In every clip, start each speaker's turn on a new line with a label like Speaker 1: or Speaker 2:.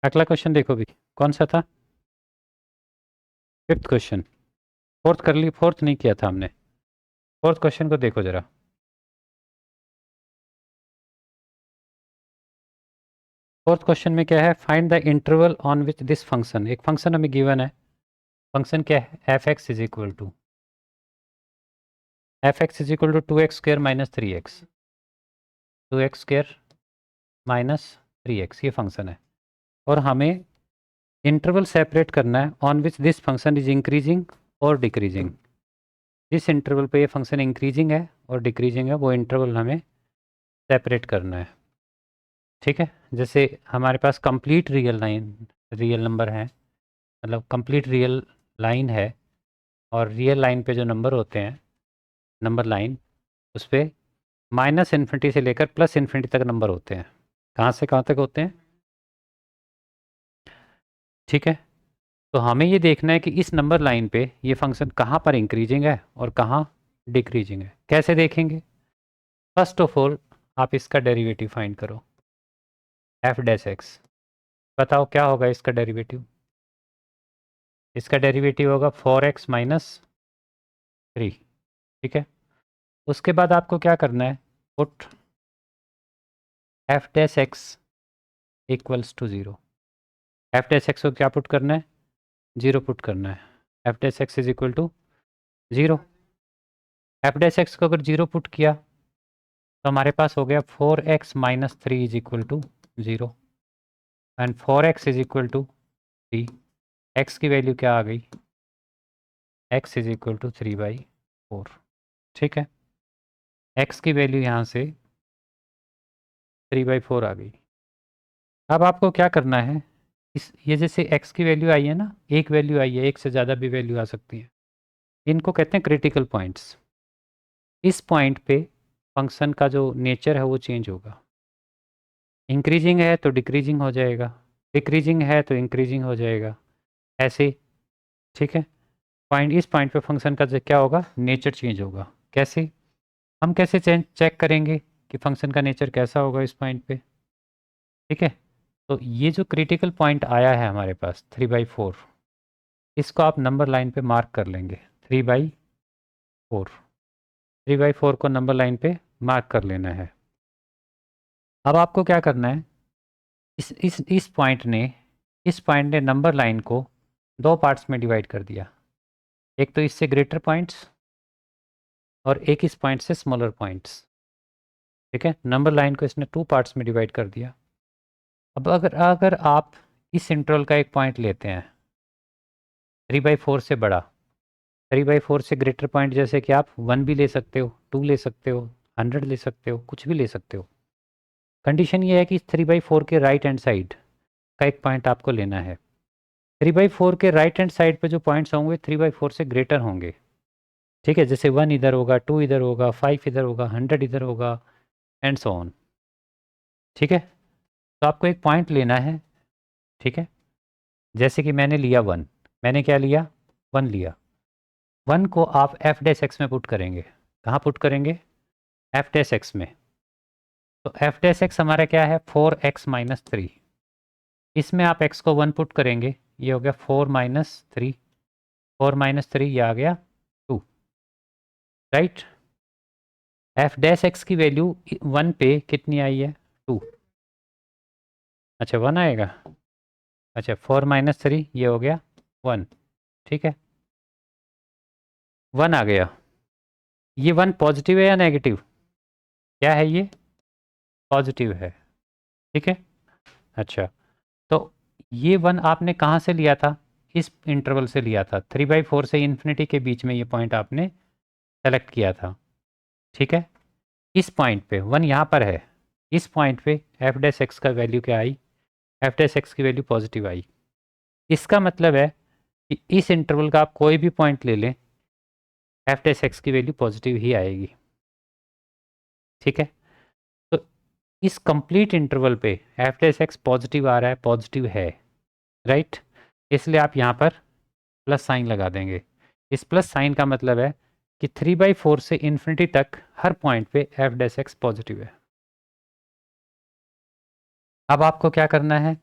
Speaker 1: अगला क्वेश्चन देखो भी, कौन सा था? Fifth question. फोर्थ कर ली, फोर्थ नहीं किया था हमने। फोर्थ क्वेश्चन को देखो जरा। फोर्थ क्वेश्चन में क्या है? Find the interval on which this function, एक फंक्शन हमें गिवन है। फंक्शन क्या है? F x is equal to two x square minus three x, 2x² minus 3x, ये फंक्शन है। और हमें इंटरवल सेपरेट करना है on which this function is increasing और डिक्रीजिंग। जिस इंटरवल पे ये फंक्शन इंक्रीजिंग है और डिक्रीजिंग है, वो इंटरवल हमें सेपरेट करना है। ठीक है, जैसे हमारे पास कंप्लीट रियल नंबर है, मतलब कंप्लीट रियल लाइन है, और रियल लाइन पे जो नंबर होते हैं, नंबर लाइन, उस पर माइनस इन्फिनिटी से लेकर प्लस इन्फिनिटी तक नंबर होते हैं। कहाँ से कहाँ तक होते हैं? ठीक है, तो हमें ये देखना है कि इस नंबर लाइन पे ये फंक्शन कहाँ पर इंक्रीजिंग है और कहाँ डिक्रीजिंग है। कैसे देखेंगे? फर्स्ट ऑफ ऑल आप इसका डेरिवेटिव फाइंड करो, एफ डैश एक्स। बताओ क्या होगा इसका डेरिवेटिव? इसका डेरिवेटिव होगा 4x माइनस 3। ठीक है, उसके बाद आपको क्या करना है? Put f dash x equals to 0। F dash x को क्या पुट करना है? 0 पुट करना है। F dash x is equal to 0। F dash x को अगर 0 पुट किया तो हमारे पास हो गया 4x minus 3 is equal to 0, and 4x is equal to 3। X की वैल्यू क्या आ गई? x इज इक्वल टू 3/4। ठीक है, x की वैल्यू यहाँ से 3/4 आ गई। अब आपको क्या करना है? ये जैसे x की वैल्यू आई है ना, एक वैल्यू आई है, एक से ज़्यादा भी वैल्यू आ सकती है, इनको कहते हैं क्रिटिकल पॉइंट्स। इस पॉइंट पे फंक्शन का जो नेचर है वो चेंज होगा। इंक्रीजिंग है तो डिक्रीजिंग हो जाएगा, डिक्रीजिंग है तो इंक्रीजिंग हो जाएगा, ऐसे। ठीक है, इस पॉइंट पे फंक्शन का क्या होगा? नेचर चेंज होगा। कैसे? हम कैसे चेक करेंगे कि फंक्शन का नेचर कैसा होगा इस पॉइंट पे? ठीक है, तो ये जो क्रिटिकल पॉइंट आया है हमारे पास 3/4, इसको आप नंबर लाइन पे मार्क कर लेंगे। 3/4, 3/4 को नंबर लाइन पे मार्क कर लेना है। अब आपको क्या करना है? इस पॉइंट ने नंबर लाइन को दो पार्ट्स में डिवाइड कर दिया। एक तो इससे ग्रेटर पॉइंट्स और एक इस पॉइंट से स्मॉलर पॉइंट्स। ठीक है, नंबर लाइन को इसने 2 पार्ट्स में डिवाइड कर दिया। अब अगर अगर आप इस इंटरवल का एक पॉइंट लेते हैं 3/4 से बड़ा, 3/4 से ग्रेटर पॉइंट, जैसे कि आप 1 भी ले सकते हो, 2 ले सकते हो, 100 ले सकते हो, कुछ भी ले सकते हो। कंडीशन ये है कि 3/4 के राइट हैंड साइड का एक पॉइंट आपको लेना है। 3/4 के राइट हैंड साइड पे जो पॉइंट्स होंगे 3/4 से ग्रेटर होंगे। ठीक है, जैसे 1 इधर होगा, 2 इधर होगा, 5 इधर होगा, 100 इधर होगा, एंड सो ऑन। ठीक है, तो आपको एक पॉइंट लेना है। ठीक है, जैसे कि मैंने लिया 1, मैंने क्या लिया? 1 लिया। 1 को आप एफ डैश एक्स में पुट करेंगे। कहाँ पुट करेंगे? एफ डैश एक्स में। तो एफ डैश एक्स हमारा क्या है? 4x minus 3। इसमें आप x को 1 पुट करेंगे, ये हो गया 4 माइनस 3, 4 माइनस 3 ये आ गया 2। राइट, एफ डैश एक्स की वैल्यू 1 पे कितनी आई है? 2। अच्छा 1 आएगा। अच्छा 4 माइनस 3 ये हो गया 1। ठीक है, 1 आ गया। ये 1 पॉजिटिव है या नेगेटिव? क्या है ये? पॉजिटिव है। ठीक है, अच्छा, तो ये 1 आपने कहाँ से लिया था? इस इंटरवल से लिया था, 3/4 से इन्फिनिटी के बीच में ये पॉइंट आपने सेलेक्ट किया था। ठीक है, इस पॉइंट पे 1 यहाँ पर है, इस पॉइंट पे एफ डैश एक्स का वैल्यू क्या आई? एफ डैश एक्स की वैल्यू पॉजिटिव आई। इसका मतलब है कि इस इंटरवल का आप कोई भी पॉइंट ले लें, एफ डैश एक्स की वैल्यू पॉजिटिव ही आएगी। ठीक है, तो इस कंप्लीट इंटरवल पे एफ डैश एक्स पॉजिटिव आ रहा है, पॉजिटिव है, राइट। इसलिए आप यहाँ पर प्लस साइन लगा देंगे। इस प्लस साइन का मतलब है कि 3/4 से इन्फिनिटी तक हर पॉइंट पे एफ डैश एक्स पॉजिटिव है। अब आपको क्या करना है?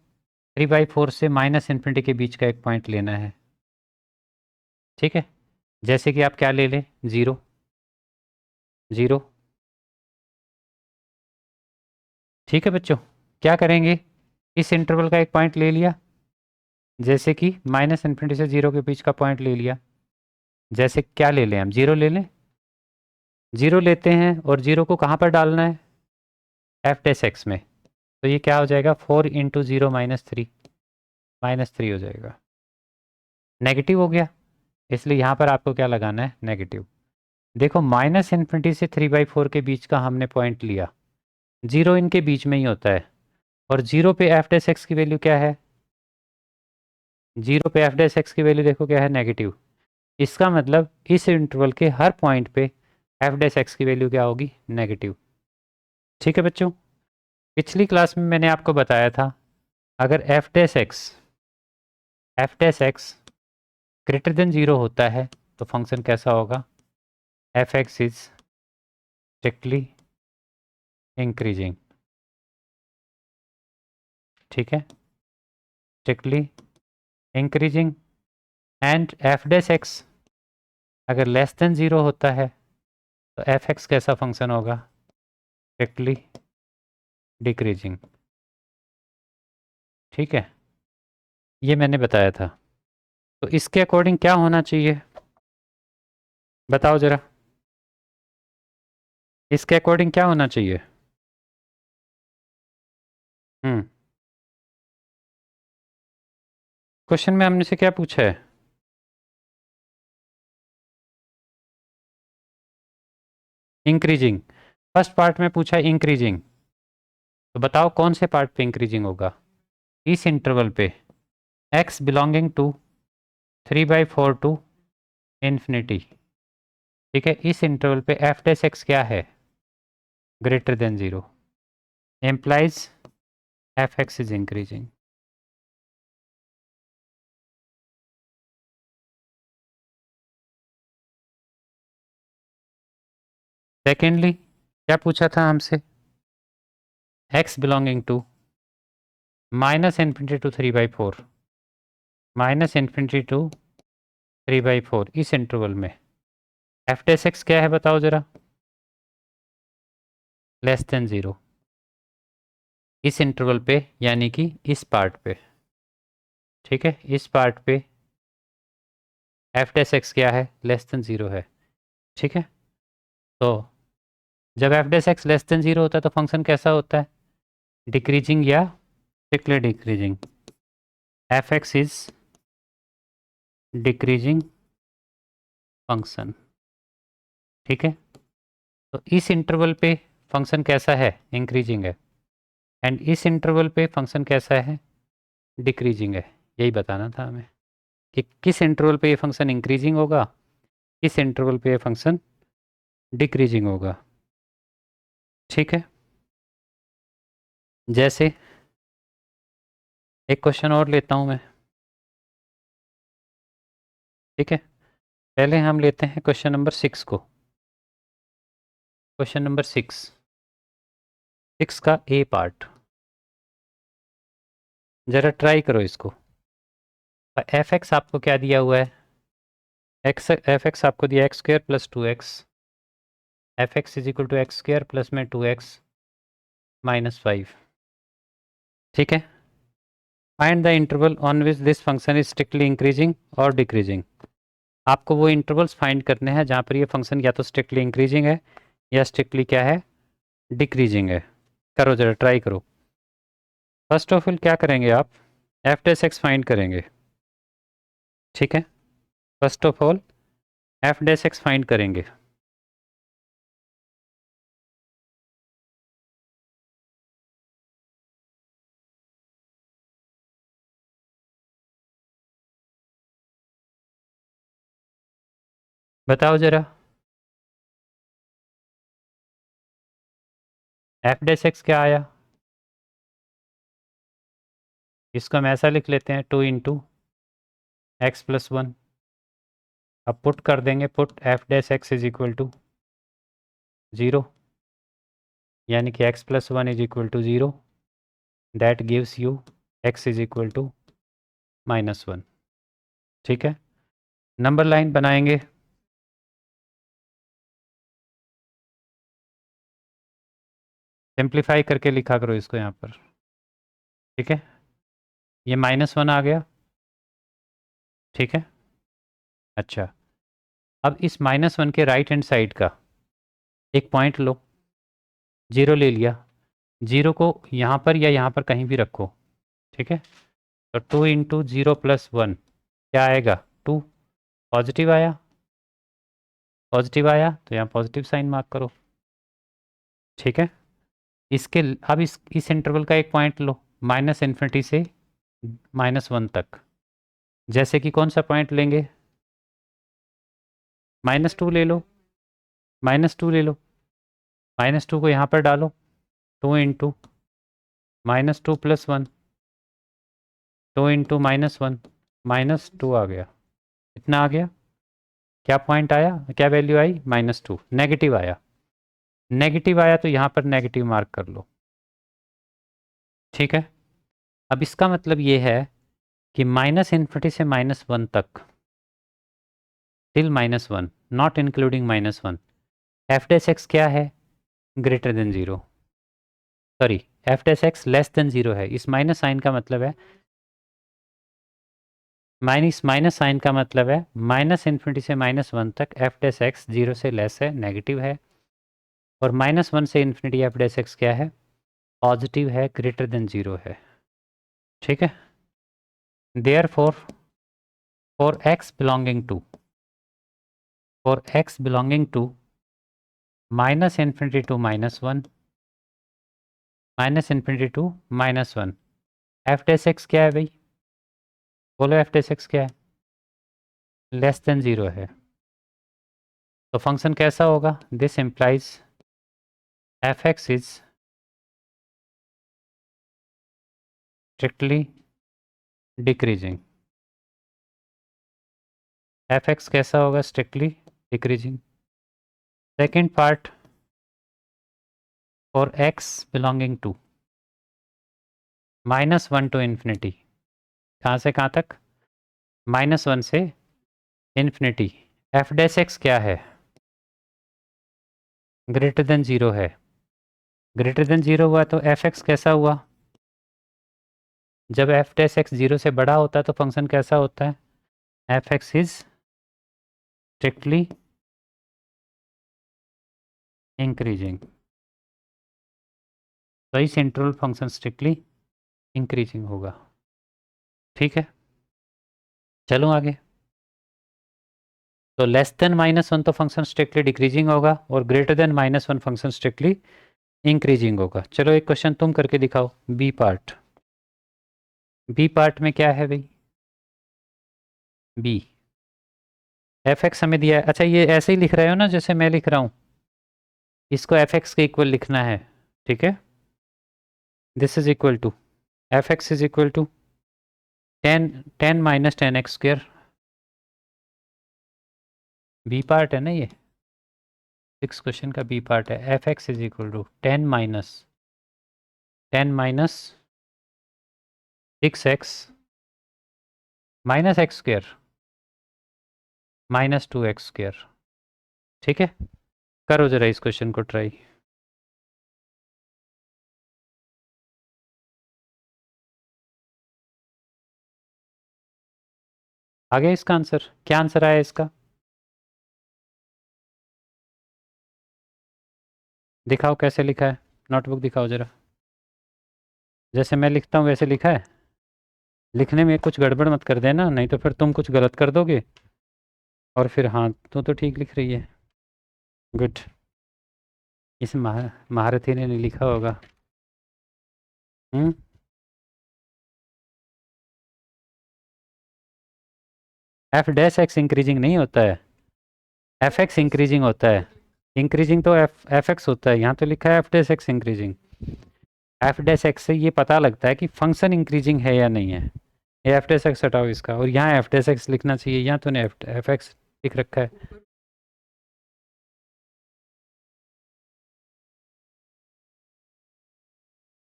Speaker 1: 3/4 से -∞ के बीच का एक पॉइंट लेना है। ठीक है, जैसे कि आप क्या ले लें, 0 0। ठीक है बच्चों, क्या करेंगे, इस इंटरवल का एक पॉइंट ले लिया, जैसे कि -∞ से 0 के बीच का पॉइंट ले लिया। जैसे क्या ले लें, हम 0 ले लें, 0 लेते हैं और 0 को कहाँ पर डालना है, एफ डैश एक्स में। तो ये क्या हो जाएगा, 4 इंटू 0 -3, -3 हो जाएगा। नेगेटिव हो गया, इसलिए यहाँ पर आपको क्या लगाना है, नेगेटिव। देखो -∞ से 3/4 के बीच का हमने पॉइंट लिया, 0 इनके बीच में ही होता है, और 0 पे एफ डैश एक्स की वैल्यू क्या है, 0 पे एफ डैश एक्स की वैल्यू देखो क्या है, नेगेटिव। इसका मतलब इस इंटरवल के हर पॉइंट पे एफ डैश एक्स की वैल्यू क्या होगी, नेगेटिव। ठीक है बच्चों, पिछली क्लास में मैंने आपको बताया था, अगर F dash x greater than 0 होता है तो फंक्शन कैसा होगा, F x is strictly increasing. ठीक है, strictly increasing. And F dash x अगर लेस देन 0 होता है तो एफ एक्स कैसा फंक्शन होगा, स्ट्रिक्टली डिक्रीजिंग। ठीक है, ये मैंने बताया था। तो इसके अकॉर्डिंग क्या होना चाहिए, बताओ ज़रा, इसके अकॉर्डिंग क्या होना चाहिए। क्वेश्चन में हमने से क्या पूछा है, इंक्रीजिंग। फर्स्ट पार्ट में पूछा है इंक्रीजिंग, तो बताओ कौन से पार्ट पे इंक्रीजिंग होगा, इस इंटरवल पे, x belonging to 3/4 to infinity. ठीक है, इस इंटरवल पे एफ डैश एक्स क्या है, greater than 0, implies f x is increasing. Secondly क्या पूछा था हमसे, x belonging to -∞ to 3/4, -∞ to 3/4, इस इंटरवल में एफ डैश एक्स क्या है बताओ ज़रा, लेस देन 0, इस इंटरवल पे, यानी कि इस पार्ट पे। ठीक है, इस पार्ट पे एफ डैश एक्स क्या है, लेस देन 0 है। ठीक है, तो जब F dash x less than 0 होता है तो फंक्शन कैसा होता है, डिक्रीजिंग या strictly decreasing, f x is decreasing function. ठीक है, तो इस इंटरवल पे फंक्शन कैसा है, इंक्रीजिंग है, एंड इस इंटरवल पे फंक्शन कैसा है, डिक्रीजिंग है। यही बताना था हमें कि किस इंटरवल पे ये फंक्शन इंक्रीजिंग होगा, किस इंटरवल पे ये फंक्शन डिक्रीजिंग होगा। ठीक है, जैसे एक क्वेश्चन और लेता हूं मैं। ठीक है, पहले हम लेते हैं क्वेश्चन नंबर 6 को। क्वेश्चन नंबर 6 का ए पार्ट, ज़रा ट्राई करो इसको। एफ एक्स आपको क्या दिया हुआ है, एफ एक्स आपको दिया x² + 2x, f x is equal to x² plus में 2x -5। ठीक है, find the interval on which this function is strictly increasing और डिक्रीजिंग। आपको वो इंटरवल्स फाइंड करने हैं जहाँ पर ये फंक्शन या तो स्ट्रिक्टली इंक्रीजिंग है या स्ट्रिक्टली क्या है, डिक्रीजिंग है। करो ज़रा ट्राई करो। फर्स्ट ऑफ ऑल क्या करेंगे आप, एफ डैश एक्स फाइंड करेंगे। ठीक है, first of all F dash x find करेंगे। बताओ ज़रा, एफ डैश एक्स क्या आया, इसको हम ऐसा लिख लेते हैं 2 इंटू एक्स प्लस 1। अब पुट कर देंगे, put f dash x is equal to 0, यानी कि x + 1 is equal to 0, that gives you x is equal to -1। ठीक है, नंबर लाइन बनाएंगे। सिंप्लीफाई करके लिखा करो इसको यहाँ पर। ठीक है, ये -1 आ गया। ठीक है, अच्छा, अब इस -1 के राइट हैंड साइड का एक पॉइंट लो, 0 ले लिया। 0 को यहाँ पर या यहाँ पर कहीं भी रखो। ठीक है, तो 2 इंटू 0 + 1 क्या आएगा? 2। पॉजिटिव आया, पॉजिटिव आया तो यहाँ पॉजिटिव साइन मार्क करो। ठीक है, इसके अब इस इंटरवल का एक पॉइंट लो -∞ से -1 तक। जैसे कि कौन सा पॉइंट लेंगे? -2 ले लो, -2 ले लो। -2 को यहाँ पर डालो, 2 इंटू -2 + 1, 2 इंटू -1, -2 आ गया। इतना आ गया। क्या पॉइंट आया, क्या वैल्यू आई? -2। नेगेटिव आया, नेगेटिव आया तो यहाँ पर नेगेटिव मार्क कर लो। ठीक है, अब इसका मतलब ये है कि -∞ से -1 तक, till -1 not including -1, f dash x क्या है? Greater than 0, sorry, F dash x less than 0 है। इस माइनस साइन का मतलब है, माइनस साइन का मतलब है -∞ से -1 तक एफ डैश एक्स 0 से लेस है, नेगेटिव है। और -1 से इन्फिनिटी एफ डैश एक्स क्या है? पॉजिटिव है, ग्रेटर देन 0 है। ठीक है, therefore for x belonging to -∞ to -1, -∞ to -1, f dash x क्या है भाई? बोलो एफ डैश एक्स क्या है? लेस देन 0 है। तो फंक्शन कैसा होगा? This implies f x is strictly decreasing. F x कैसा होगा? Strictly decreasing. Second part, for x belonging to -1 to infinity, कहाँ से कहाँ तक? -1 से इन्फिनिटी। एफ डैश एक्स क्या है? ग्रेटर देन 0 है। ग्रेटर देन 0 हुआ तो एफ एक्स कैसा हुआ? जब एफ डैश एक्स 0 से बड़ा होता है तो फंक्शन कैसा होता है? F x is strictly increasing. तो इस इंटरवल फंक्शन स्ट्रिक्टली इंक्रीजिंग होगा। ठीक है, चलो आगे। तो लेस देन -1 तो फंक्शन स्ट्रिक्टली डिक्रीजिंग होगा, और greater than -1 function strictly increasing होगा। चलो एक क्वेश्चन तुम करके दिखाओ, बी पार्ट। बी पार्ट में क्या है भाई? बी, एफ एक्स हमें दिया है। अच्छा, ये ऐसे ही लिख रहे हो ना जैसे मैं लिख रहा हूँ? इसको एफ एक्स के इक्वल लिखना है। ठीक है, this is equal to f x is equal to 10 - 10x²। B part है ना ये, 6 क्वेश्चन का बी पार्ट है। F x is equal to 10 - 6x -x² -2x²। ठीक है, करो जरा इस क्वेश्चन को ट्राई। आ गया इसका आंसर? क्या आंसर आया इसका? दिखाओ कैसे लिखा है, नोटबुक दिखाओ जरा। जैसे मैं लिखता हूँ वैसे लिखा है? लिखने में कुछ गड़बड़ मत कर देना, नहीं तो फिर तुम कुछ गलत कर दोगे और फिर हाँ तू तो ठीक लिख रही है। गुड, इस महारथी ने नहीं लिखा होगा। एफ डैश एक्स इंक्रीजिंग नहीं होता है, एफ एक्स इंक्रीजिंग होता है। इंक्रीजिंग तो एफ एक्स होता है, यहाँ तो लिखा है f dash x increasing. F dash x से ये पता लगता है कि फंक्शन इंक्रीजिंग है या नहीं है। ये एफ डैश एक्स हटाओ इसका, और यहाँ एफ डैश एक्स लिखना चाहिए, यहाँ तो ने एफ एक्स लिख रखा है।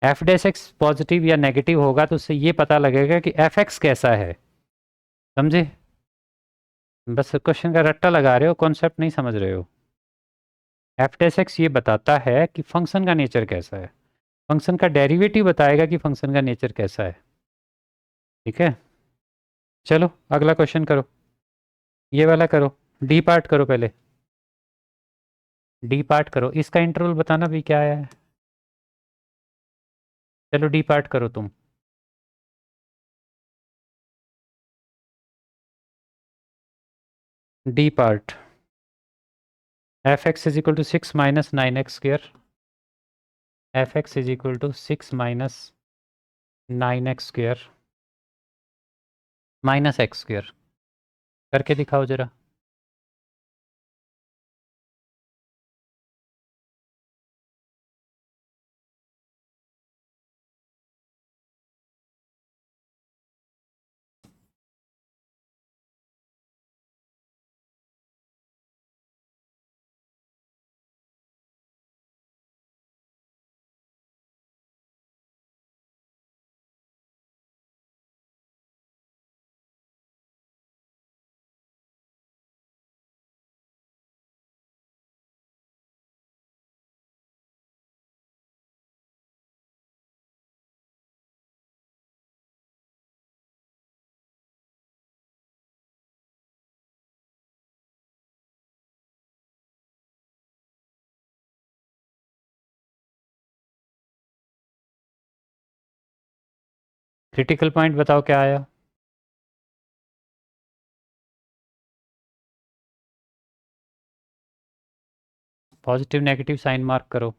Speaker 1: एफ डैश एक्स पॉजिटिव या नेगेटिव होगा तो उससे ये पता लगेगा कि एफ एक्स कैसा है, समझे? बस क्वेश्चन का रट्टा लगा रहे हो, कॉन्सेप्ट नहीं समझ रहे हो। एफ डैश एक्स ये बताता है कि फंक्शन का नेचर कैसा है, फंक्शन का डेरिवेटिव बताएगा कि फंक्शन का नेचर कैसा है। ठीक है, चलो अगला क्वेश्चन करो, ये वाला करो, डी पार्ट करो पहले, डी पार्ट करो, इसका इंटरवल बताना भी क्या है। चलो डी पार्ट करो तुम। D part, f x is equal to 6 - 9x² f x is equal to 6 - 9x² -x², करके दिखाओ जरा। क्रिटिकल पॉइंट बताओ क्या आया। पॉजिटिव नेगेटिव साइन मार्क करो।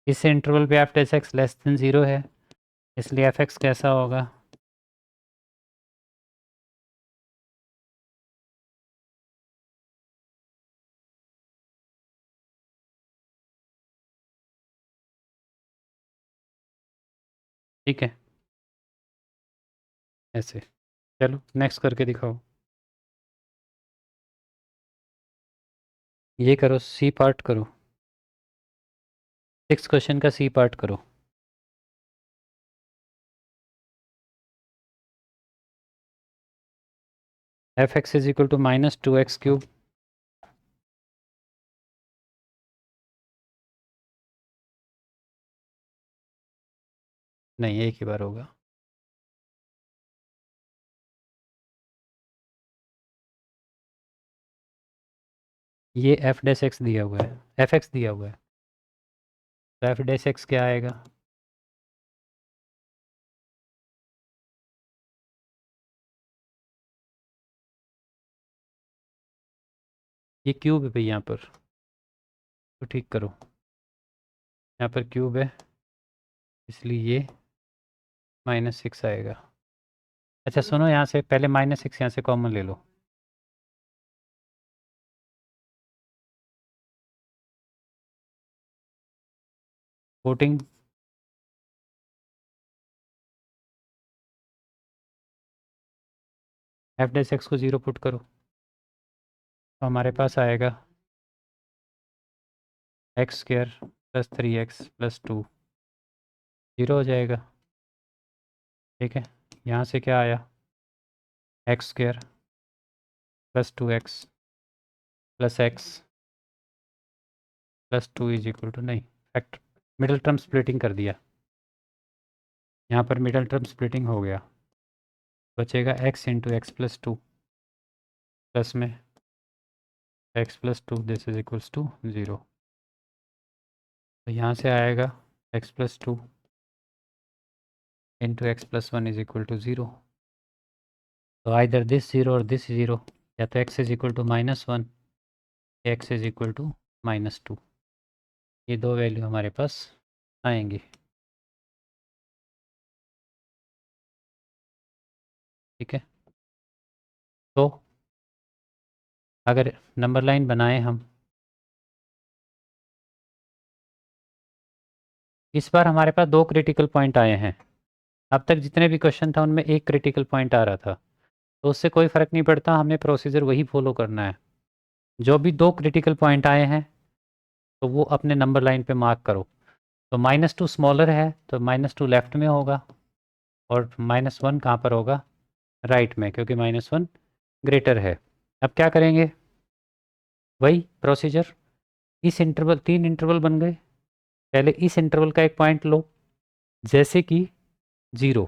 Speaker 1: इस इंटरवल पे F dash x less than 0 है, इसलिए एफ एक्स कैसा होगा। ठीक है, ऐसे। चलो नेक्स्ट करके दिखाओ, ये करो, सी पार्ट करो, 6 क्वेश्चन का सी पार्ट करो। F x is equal to -2x³ नहीं, एक ही बार होगा। ये एफ डैश एक्स दिया हुआ है, एफ एक्स दिया हुआ है, तो एफ डैश एक्स क्या आएगा। ये क्यूब है भाई यहाँ पर, तो ठीक करो, यहाँ पर क्यूब है इसलिए ये -6 आएगा। अच्छा सुनो, यहाँ से पहले -6 यहाँ से कॉमन ले लो। वोटिंग, एफ डैश एक्स को 0 पुट करो, तो हमारे पास आएगा x² + 3x + 2 0 हो जाएगा। ठीक है, यहाँ से क्या आया, x² + 2x + x + 2 is equal to, नहीं फैक्टर, मिडल टर्म स्प्लिटिंग कर दिया, यहाँ पर मिडल टर्म स्प्लिटिंग हो गया, बचेगा x × x + 2 प्लस में x + 2 this is equals to 0। तो यहाँ से आएगा x + 2 into x plus one is equal to zero. तो आइदर दिस ज़ीरो और दिस ज़ीरो, या तो x is equal to -1, x is equal to -2। ये दो वैल्यू हमारे पास आएंगी। ठीक है, तो अगर नंबर लाइन बनाएं हम, इस बार हमारे पास दो क्रिटिकल पॉइंट आए हैं। अब तक जितने भी क्वेश्चन था उनमें एक क्रिटिकल पॉइंट आ रहा था, तो उससे कोई फ़र्क नहीं पड़ता, हमें प्रोसीजर वही फॉलो करना है। जो भी दो क्रिटिकल पॉइंट आए हैं तो वो अपने नंबर लाइन पे मार्क करो। तो -2 स्मॉलर है तो -2 लेफ्ट में होगा, और -1 कहाँ पर होगा, राइट में, क्योंकि -1 ग्रेटर है। अब क्या करेंगे, वही प्रोसीजर, इस इंटरवल, तीन इंटरवल बन गए। पहले इस इंटरवल का एक पॉइंट लो, जैसे कि 0।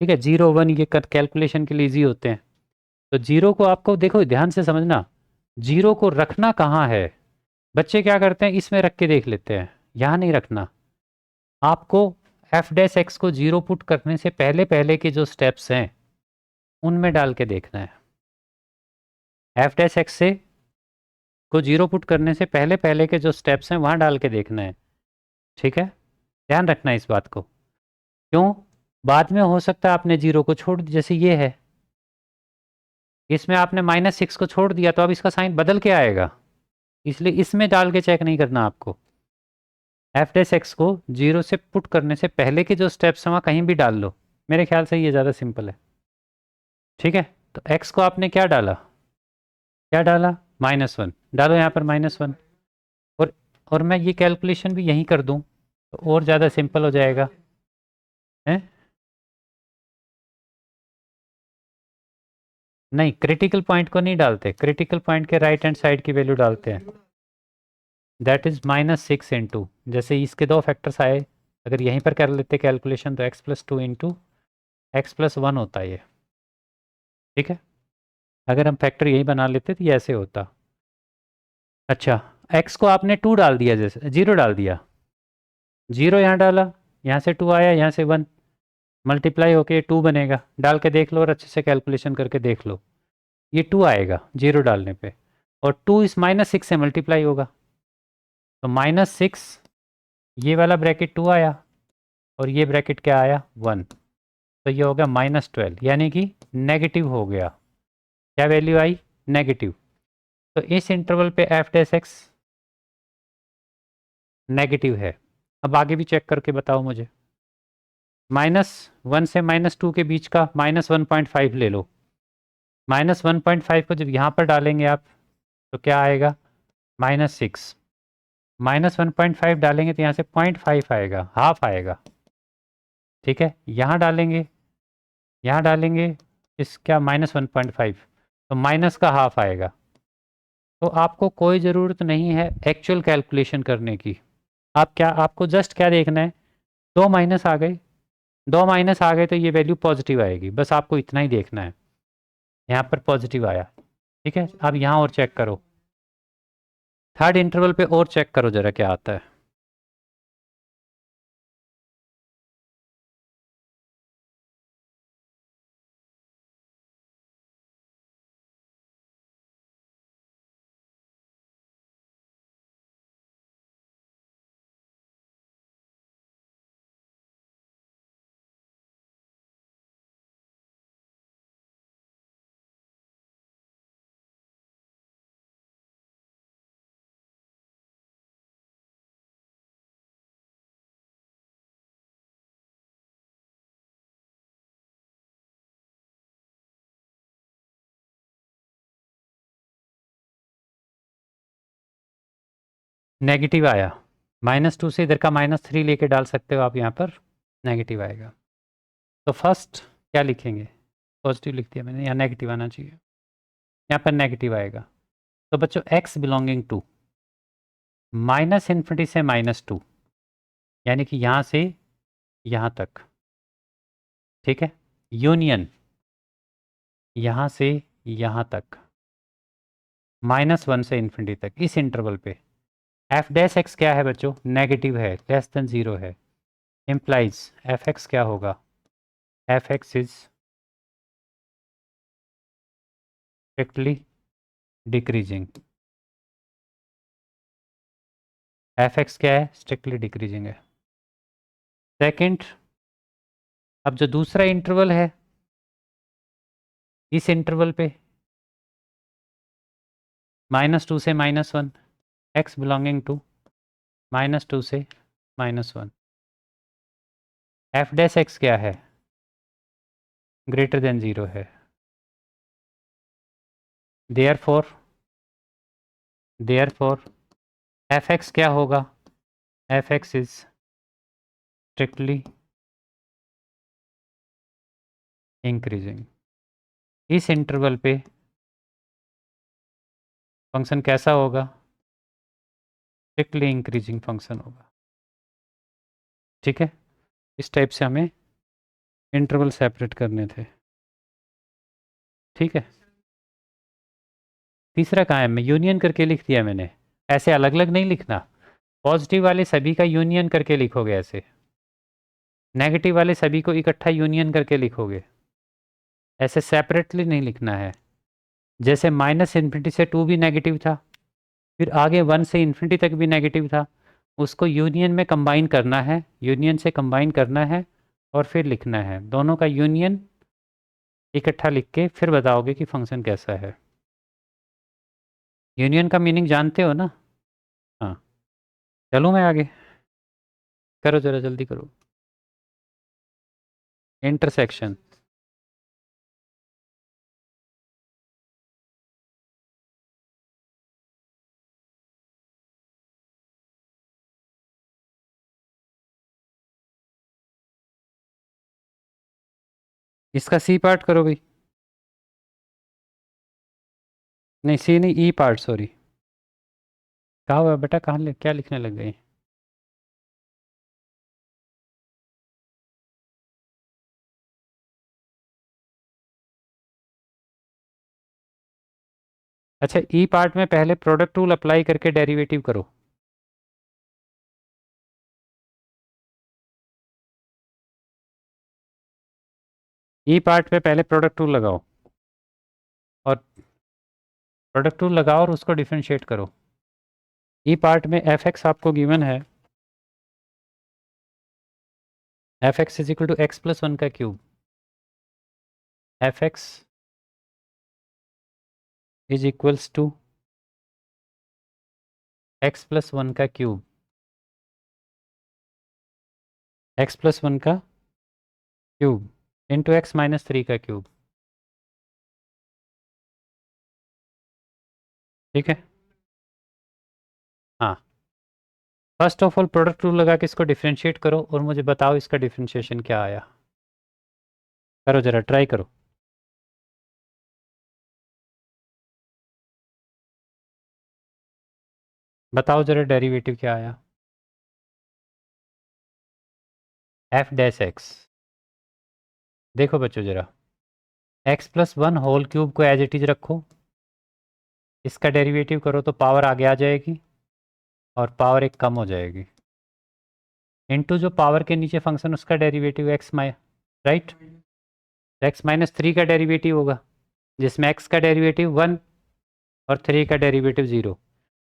Speaker 1: ठीक है, 0 1 ये कैलकुलेशन के लिए ईजी होते हैं। तो 0 को आपको देखो ध्यान से समझना, 0 को रखना कहाँ है। बच्चे क्या करते हैं, इसमें रख के देख लेते हैं, यहाँ नहीं रखना। आपको एफ डैश एक्स को 0 पुट करने से पहले पहले के जो स्टेप्स हैं उनमें डाल के देखना है। एफ डैश एक्स से को 0 पुट करने से पहले पहले के जो स्टेप्स हैं वहाँ डाल के देखना है। ठीक है, ध्यान रखना इस बात को। क्यों, बाद में हो सकता है आपने 0 को छोड़ दिया, जैसे ये है, इसमें आपने -6 को छोड़ दिया तो अब इसका साइन बदल के आएगा, इसलिए इसमें डाल के चेक नहीं करना आपको। एफ डैश एक्स को 0 से पुट करने से पहले के जो स्टेप्स हैं वहाँ कहीं भी डाल लो, मेरे ख्याल से ये ज़्यादा सिंपल है। ठीक है, तो एक्स को आपने क्या डाला, क्या डाला, -1 डालो यहाँ पर -1, और और मैं ये कैलकुलेशन भी यहीं कर दूँ तो और ज़्यादा सिंपल हो जाएगा है। नहीं, क्रिटिकल पॉइंट को नहीं डालते, क्रिटिकल पॉइंट के राइट हैंड साइड की वैल्यू डालते हैं, दैट इज़ -6 इंटू, जैसे इसके दो फैक्टर्स आए, अगर यहीं पर कर लेते कैलकुलेशन तो x+2 इंटू x+1 होता है ये। ठीक है, अगर हम फैक्टर यही बना लेते तो ये ऐसे होता। अच्छा, x को आपने 2 डाल दिया, जैसे 0 डाल दिया, 0 यहाँ डाला, यहाँ से 2 आया, यहाँ से 1, मल्टीप्लाई होके 2 बनेगा, डाल के देख लो और अच्छे से कैलकुलेशन करके देख लो, ये 2 आएगा 0 डालने पे, और 2 इस -6 से मल्टीप्लाई होगा, तो -6, ये वाला ब्रैकेट 2 आया, और ये ब्रैकेट क्या आया, 1, तो ये हो गया -12, यानी कि नेगेटिव हो गया। क्या वैल्यू आई, नेगेटिव। तो इस इंटरवल पे एफ डैश एक्स नेगेटिव है। अब आगे भी चेक करके बताओ मुझे, -1 से -2 के बीच का -1.5 ले लो, -1.5 को जब यहाँ पर डालेंगे आप तो क्या आएगा, -6, -1.5 डालेंगे तो यहाँ से 0.5 आएगा, हाफ आएगा। ठीक है, यहाँ डालेंगे, यहाँ डालेंगे इस क्या, -1.5, तो माइनस का हाफ आएगा। तो आपको कोई ज़रूरत नहीं है एक्चुअल कैलकुलेशन करने की, आप क्या, आपको जस्ट क्या देखना है, दो माइनस आ गए, दो माइनस आ गए तो ये वैल्यू पॉजिटिव आएगी, बस आपको इतना ही देखना है। यहाँ पर पॉजिटिव आया। ठीक है, अब यहाँ और चेक करो, थर्ड इंटरवल पे और चेक करो ज़रा क्या आता है। नेगेटिव आया, -2 से इधर का -3 लेके डाल सकते हो आप, यहाँ पर नेगेटिव आएगा। तो फर्स्ट क्या लिखेंगे, पॉजिटिव लिख दिया मैंने, यहाँ नेगेटिव आना चाहिए, यहाँ पर नेगेटिव आएगा। तो बच्चों x बिलोंगिंग टू -∞ से -2, यानी कि यहाँ से यहाँ तक, ठीक है, यूनियन यहाँ से यहाँ तक, -1 से इन्फिनिटी तक, इस इंटरवल पे एफ डैश एक्स क्या है बच्चों, नेगेटिव है, लेस देन 0 है, इम्प्लाइज एफ एक्स क्या होगा, F x is strictly decreasing. F x क्या है, स्ट्रिक्टली डिक्रीजिंग है। सेकंड, अब जो दूसरा इंटरवल है, इस इंटरवल पे -2 से -1, एक्स बिलोंगिंग टू -2 से -1, एफ डैश एक्स क्या है, ग्रेटर देन 0 है। देयरफॉर एफ एक्स क्या होगा, F x is strictly increasing. इस इंटरवल पे फंक्शन कैसा होगा, स्ट्रिक्टली इंक्रीजिंग फंक्शन होगा। ठीक है, इस टाइप से हमें इंटरवल सेपरेट करने थे। ठीक है, तीसरा कहाँ है, मैं यूनियन करके लिख दिया मैंने, ऐसे अलग अलग नहीं लिखना। पॉजिटिव वाले सभी का यूनियन करके लिखोगे ऐसे, नेगेटिव वाले सभी को इकट्ठा यूनियन करके लिखोगे, ऐसे सेपरेटली नहीं लिखना है। जैसे -∞ से 2 भी नेगेटिव था, फिर आगे 1 से इन्फिनिटी तक भी नेगेटिव था, उसको यूनियन में कंबाइन करना है, यूनियन से कंबाइन करना है और फिर लिखना है, दोनों का यूनियन इकट्ठा लिख के फिर बताओगे कि फंक्शन कैसा है। यूनियन का मीनिंग जानते हो ना? हाँ, चलो मैं आगे, करो जरा जल्दी करो। इंटरसेक्शन, इसका सी पार्ट करो भाई। नहीं सी नहीं, ई पार्ट, सॉरी। कहा हुआ बेटा, कहाँ क्या लिखने लग गई? अच्छा, ई पार्ट में पहले प्रोडक्ट रूल अप्लाई करके डेरिवेटिव करो। ई पार्ट पे पहले प्रोडक्ट रूल लगाओ, और प्रोडक्ट रूल लगाओ और उसको डिफरेंशिएट करो। ई पार्ट में एफ एक्स आपको गिवन है, f x is equal to x plus 1 का cube, f x is equals to x plus 1 का क्यूब, एक्स प्लस 1 का क्यूब इंटू एक्स माइनस 3 का क्यूब। ठीक है, हाँ। First of all product rule लगा के इसको डिफरेंशिएट करो और मुझे बताओ इसका डिफरेंशिएशन क्या आया। करो जरा, ट्राई करो। बताओ जरा डेरिवेटिव क्या आया, एफ डैश एक्स। देखो बच्चों जरा, एक्स प्लस 1 होल क्यूब को एज इट इज रखो, इसका डेरिवेटिव करो तो पावर आगे आ जाएगी और पावर एक कम हो जाएगी, इनटू जो पावर के नीचे फंक्शन उसका डेरिवेटिव एक्स माइ राइट, एक्स माइनस 3 का डेरिवेटिव होगा, जिसमें एक्स का डेरिवेटिव 1 और 3 का डेरिवेटिव 0।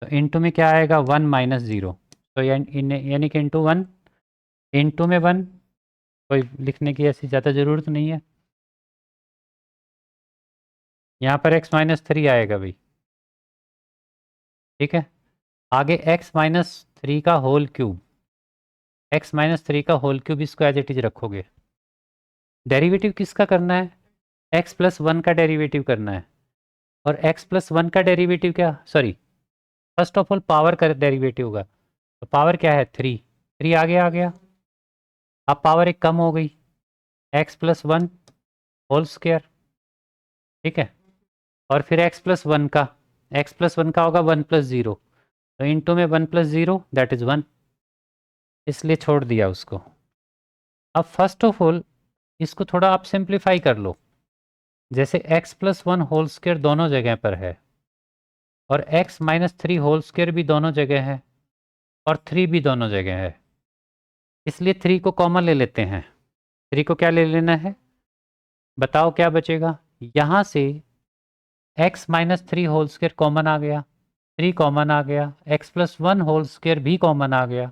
Speaker 1: तो इनटू में क्या आएगा, 1 माइनस 0। तो यानी कि इंटू 1, इंटू में 1, कोई लिखने की ऐसी ज़्यादा ज़रूरत नहीं है। यहाँ पर x माइनस 3 आएगा भाई। ठीक है, आगे x माइनस 3 का होल क्यूब, x माइनस 3 का होल क्यूब, इसको एज इट इज रखोगे। डेरिवेटिव किसका करना है, x प्लस 1 का डेरिवेटिव करना है, और x प्लस 1 का डेरिवेटिव क्या, sorry, first of all power का डेरिवेटिव होगा, तो पावर क्या है 3, 3 आगे आ गया, अब पावर एक कम हो गई, x प्लस 1 होल स्क्वायर। ठीक है, और फिर x प्लस 1 का होगा 1 प्लस 0, तो इंटू में 1 प्लस 0 दैट इज़ 1, इसलिए छोड़ दिया उसको। अब फर्स्ट ऑफ ऑल इसको थोड़ा आप सिंप्लीफाई कर लो, जैसे x प्लस 1 होल स्क्वायर दोनों जगह पर है, और x माइनस 3 होल स्क्वायर भी दोनों जगह है, और 3 भी दोनों जगह है। इसलिए 3 को कॉमन ले लेते हैं। 3 को क्या ले लेना है, बताओ क्या बचेगा। यहाँ से x minus 3 whole square common आ गया, 3 कॉमन आ गया, x प्लस 1 होल स्क्वायर भी कॉमन आ गया,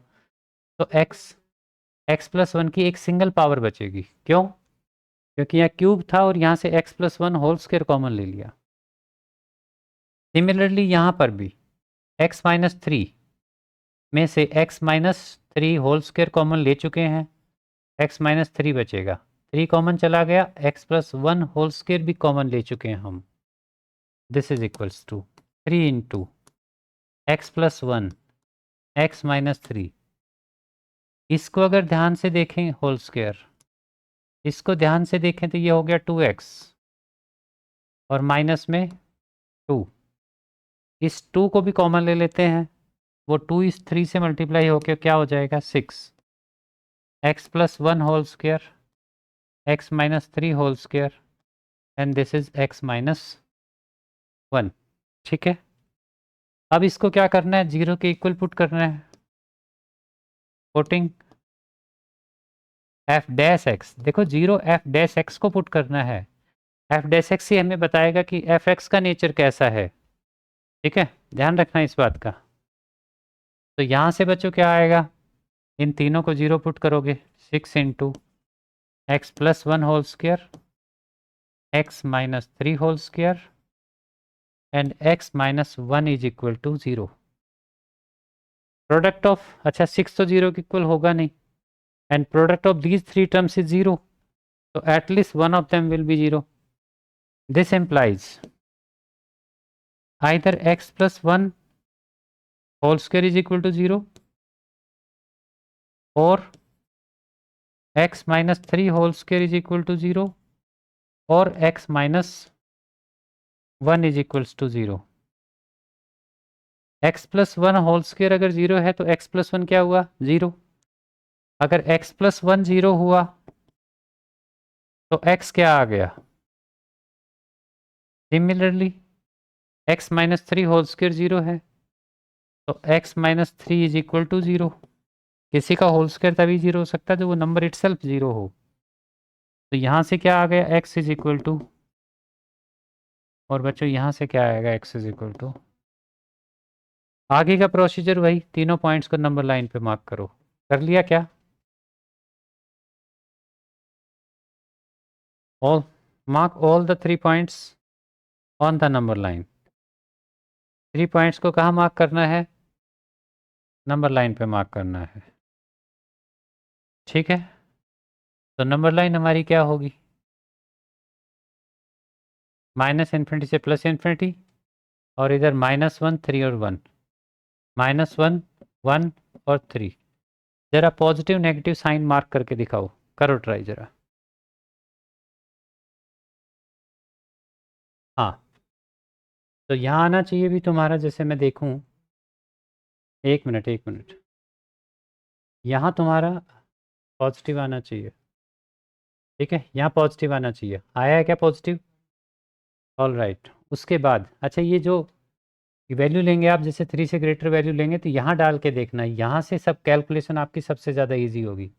Speaker 1: तो x प्लस 1 की एक सिंगल पावर बचेगी। क्यों? क्योंकि यहाँ क्यूब था और यहाँ से x plus 1 whole square common ले लिया। सिमिलरली यहाँ पर भी x माइनस 3 में से x minus 3 whole square common ले चुके हैं, x माइनस 3 बचेगा, 3 कॉमन चला गया, x प्लस 1 होल स्क्वायर भी कॉमन ले चुके हैं हम। This is equals to 3 into x plus 1 x minus 3। इसको अगर ध्यान से देखें होल स्क्वायर, इसको ध्यान से देखें तो ये हो गया 2x और माइनस में 2। इस 2 को भी कॉमन ले लेते हैं, वो 2 इस 3 से मल्टीप्लाई होकर क्या हो जाएगा 6 x plus 1 whole square x minus 3 whole square and this is x minus 1। ठीक है, अब इसको क्या करना है, 0 के इक्वल पुट करना है, पुटिंग एफ डैश एक्स। देखो 0 एफ डैश एक्स को पुट करना है, एफ डैश एक्स ही हमें बताएगा कि एफ एक्स का नेचर कैसा है। ठीक है, ध्यान रखना इस बात का। तो यहाँ से बच्चों क्या आएगा, इन तीनों को 0 पुट करोगे, 6 into x plus 1 whole square x minus 3 whole square and x minus 1 is equal to 0। Product of, अच्छा 6 तो 0 के इक्वल होगा नहीं, and product of these 3 terms is 0, so at least one of them will be 0. This implies either x plus 1 whole square is equal to 0 or x minus 3 whole square is equal to 0 or x minus 1 is equals to 0. x plus 1 whole square अगर 0 है तो x plus 1 क्या हुआ 0। अगर x plus 1 0 हुआ तो x क्या आ गया, similarly x minus 3 whole square 0 है तो x minus 3 is equal to 0। किसी का होल स्क्वायर तभी 0 हो सकता है जब वो नंबर इटसेल्फ 0 हो। तो यहाँ से क्या आ गया x इज इक्वल टू, और बच्चों यहाँ से क्या आएगा x इज इक्वल टू, आगे का प्रोसीजर वही, तीनों पॉइंट्स को नंबर लाइन पे मार्क करो। कर लिया क्या, all mark all the 3 points on the number line. 3 points को कहाँ मार्क करना है, नंबर लाइन पे मार्क करना है। ठीक है, तो नंबर लाइन हमारी क्या होगी, माइनस इन्फिनिटी से प्लस इन्फिनिटी, और इधर -1 3 और 1, -1 1 और 3। जरा पॉजिटिव नेगेटिव साइन मार्क करके दिखाओ, करो ट्राई जरा। हाँ, तो यहाँ आना चाहिए भी तुम्हारा, जैसे मैं देखूँ, एक मिनट, यहाँ तुम्हारा पॉजिटिव आना चाहिए। ठीक है, यहाँ पॉजिटिव आना चाहिए, आया है क्या पॉजिटिव, ऑल राइट। उसके बाद अच्छा ये जो वैल्यू लेंगे आप, जैसे 3 से ग्रेटर वैल्यू लेंगे तो यहाँ डाल के देखना, यहाँ से सब कैलकुलेशन आपकी सबसे ज़्यादा ईजी होगी।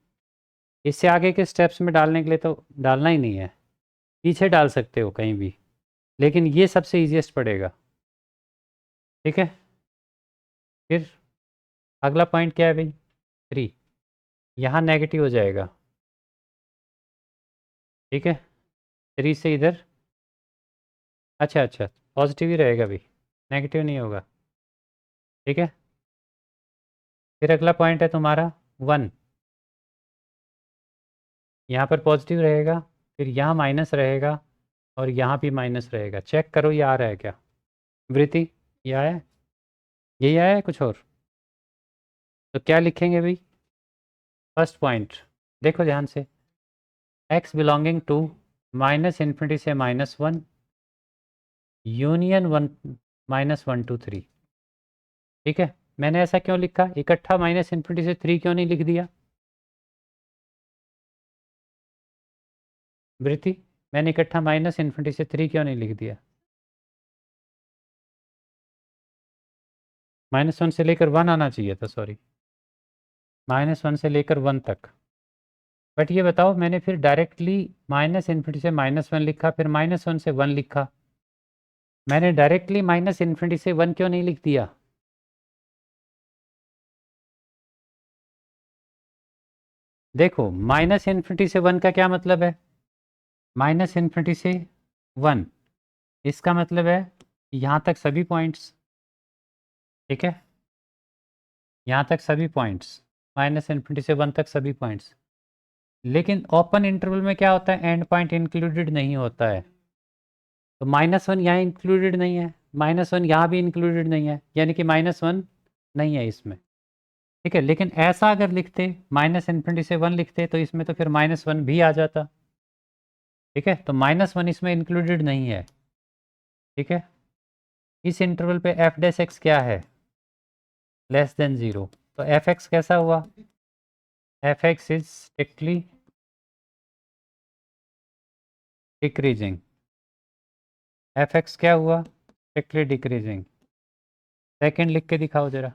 Speaker 1: इससे आगे के स्टेप्स में डालने के लिए तो डालना ही नहीं है, पीछे डाल सकते हो कहीं भी, लेकिन ये सबसे ईजीएस्ट पड़ेगा। ठीक है, फिर अगला पॉइंट क्या है भाई 3, यहाँ नेगेटिव हो जाएगा। ठीक है, 3 से इधर, अच्छा पॉजिटिव ही रहेगा भाई, नेगेटिव नहीं होगा। ठीक है, फिर अगला पॉइंट है तुम्हारा 1, यहाँ पर पॉजिटिव रहेगा, फिर यहाँ माइनस रहेगा और यहाँ भी माइनस रहेगा। चेक करो ये आ रहा है क्या वृत्ति, ये आया है, यही आया है कुछ और, तो क्या लिखेंगे भाई, फर्स्ट पॉइंट देखो ध्यान से, x belonging to minus infinity से -1 यूनियन 1 -1 to 3। ठीक है, मैंने ऐसा क्यों लिखा, इकट्ठा माइनस इन्फिनिटी से 3 क्यों नहीं लिख दिया वृत्ति, मैंने इकट्ठा माइनस इन्फिनिटी से 3 क्यों नहीं लिख दिया, -1 से लेकर 1 आना चाहिए था, सॉरी। -1 से लेकर 1 तक। बट ये बताओ, मैंने फिर डायरेक्टली -∞ से -1 लिखा, फिर -1 से 1 लिखा। मैंने डायरेक्टली -∞ से 1 क्यों नहीं लिख दिया? देखो, -∞ से 1 का क्या मतलब है? -∞ से 1, इसका मतलब है यहाँ तक सभी पॉइंट्स, ठीक है, यहाँ तक सभी पॉइंट्स, -∞ से 1 तक सभी पॉइंट्स। लेकिन ओपन इंटरवल में क्या होता है? एंड पॉइंट इंक्लूडेड नहीं होता है। तो -1 यहाँ इंक्लूडेड नहीं है, -1 यहाँ भी इंक्लूडेड नहीं है, यानी कि -1 नहीं है इसमें, ठीक है। लेकिन ऐसा अगर लिखते, -∞ से 1 लिखते, तो इसमें तो फिर -1 भी आ जाता, ठीक है। तो -1 इसमें इंक्लूडेड नहीं है, ठीक है। इस इंटरवल पे एफ डैश एक्स क्या है? <0 तो एफ एक्स कैसा हुआ? F x is strictly decreasing. F x क्या हुआ? Strictly decreasing. सेकेंड लिख के दिखाओ जरा।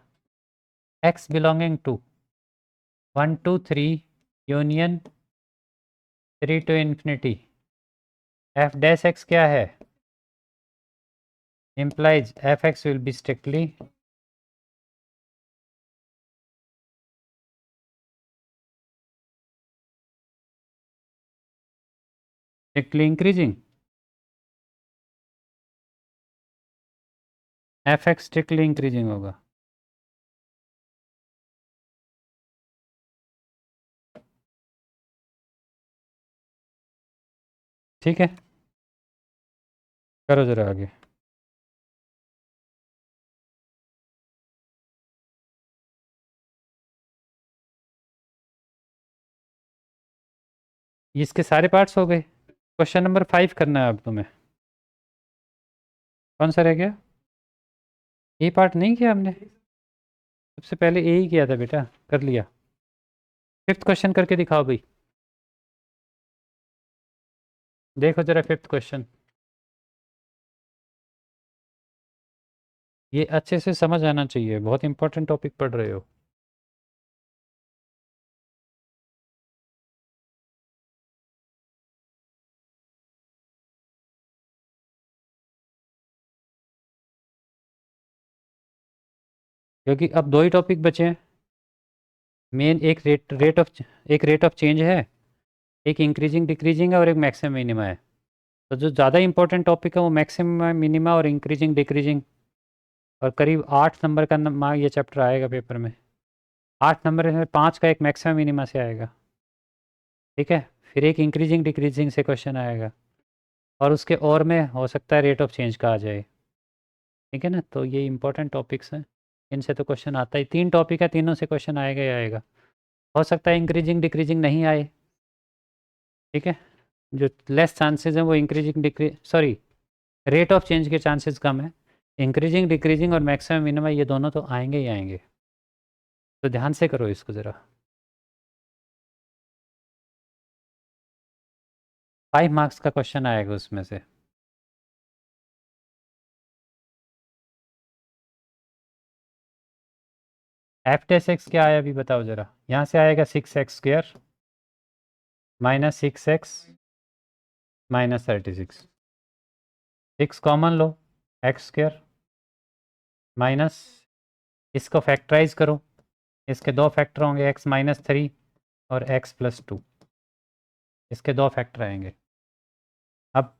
Speaker 1: X belonging to 1 2 3 union 3 to infinity, f dash x क्या है? implies f x will be strictly increasing। F x strictly increasing होगा। ठीक है, करो जरा आगे। इसके सारे पार्ट्स हो गए। क्वेश्चन नंबर 5 करना है अब तुम्हें। कौन सा रह गया? ए पार्ट नहीं किया हमने, सबसे पहले ए ही किया था बेटा, कर लिया। फिफ्थ क्वेश्चन करके दिखाओ भाई। देखो जरा फिफ्थ क्वेश्चन, ये अच्छे से समझ आना चाहिए, बहुत इंपॉर्टेंट टॉपिक पढ़ रहे हो। क्योंकि अब 2 ही टॉपिक बचे हैं मेन। एक रेट ऑफ चेंज है, एक इंक्रीजिंग डिक्रीजिंग है, और एक मैक्सिमम मिनिमा है। तो जो ज़्यादा इंपॉर्टेंट टॉपिक है वो मैक्सिमम मिनिमा और इंक्रीजिंग डिक्रीजिंग, और करीब 8 नंबर का ये चैप्टर आएगा पेपर में। 8 नंबर में 5 का एक मैक्सिमम मिनिमा से आएगा, ठीक है। फिर एक इंक्रीजिंग डिक्रीजिंग से क्वेश्चन आएगा, और उसके और में हो सकता है रेट ऑफ चेंज का आ जाए, ठीक है ना। तो ये इंपॉर्टेंट टॉपिक्स हैं, इनसे तो क्वेश्चन आता ही। 3 टॉपिक है, तीनों से क्वेश्चन आएगा ही आएगा। हो सकता है इंक्रीजिंग डिक्रीजिंग नहीं आए, ठीक है। जो लेस चांसेस हैं वो increasing decrease, sorry, rate of change के चांसेस कम है। इंक्रीजिंग डिक्रीजिंग और मैक्सिमम मिनिमम ये दोनों तो आएंगे ही आएंगे। तो ध्यान से करो इसको ज़रा। 5 मार्क्स का क्वेश्चन आएगा उसमें से। एफ टेस एक्स क्या आया अभी बताओ ज़रा। यहाँ से आएगा 6x² -6x -36। 6 कॉमन लो, x² माइनस, इसको फैक्टराइज करो, इसके 2 फैक्टर होंगे, x -3 और x+2, इसके 2 फैक्टर आएंगे। अब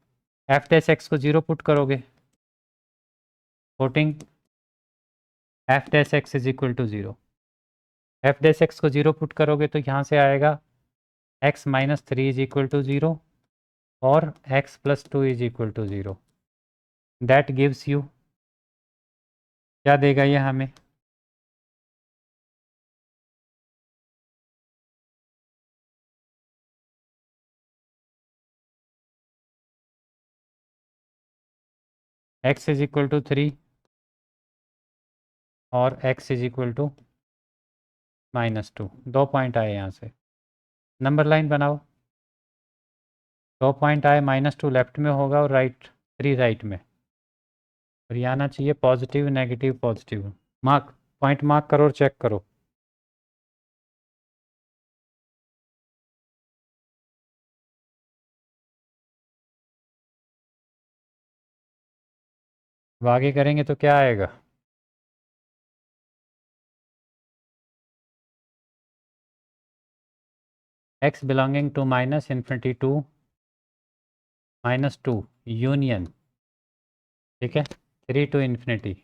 Speaker 1: एफ टेस एक्स को 0 पुट करोगे, putting f dash x is equal to 0। F dash x को 0 पुट करोगे तो यहाँ से आएगा x -3 इज इक्वल टू 0 और x+2 is equal to 0। That gives you, क्या देगा ये हमें? x इज इक्वल टू 3 और x is equal to -2। 2 point आए यहाँ से, नंबर लाइन बनाओ। 2 पॉइंट आए, -2 लेफ्ट में होगा और 3 राइट में, और ये आना चाहिए positive negative positive. Mark, point mark करो और चेक करो। अब आगे करेंगे तो क्या आएगा? x belonging to minus infinity to -2 union, ठीक है, 3 to infinity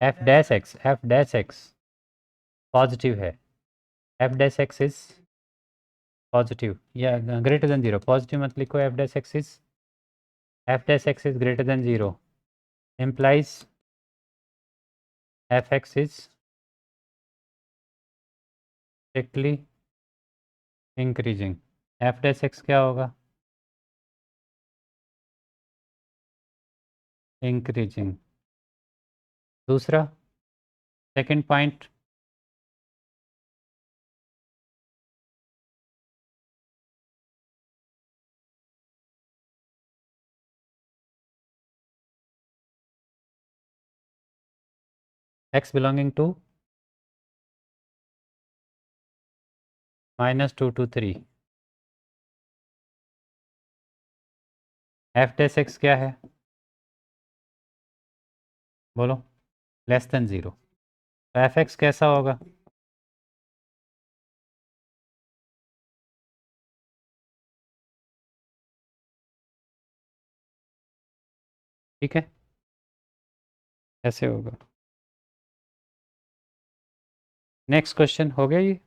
Speaker 1: f dash x positive है, f dash x is positive या ग्रेटर देन जीरो, पॉजिटिव मत लिखो, f dash x is greater than zero implies fx is strictly increasing। f dash x क्या होगा? Increasing. दूसरा, second point, x belonging to -2 to 3, f dash x क्या है बोलो? Less than zero. तो F x कैसा होगा? ठीक है, ऐसे होगा। नेक्स्ट क्वेश्चन हो गया ये।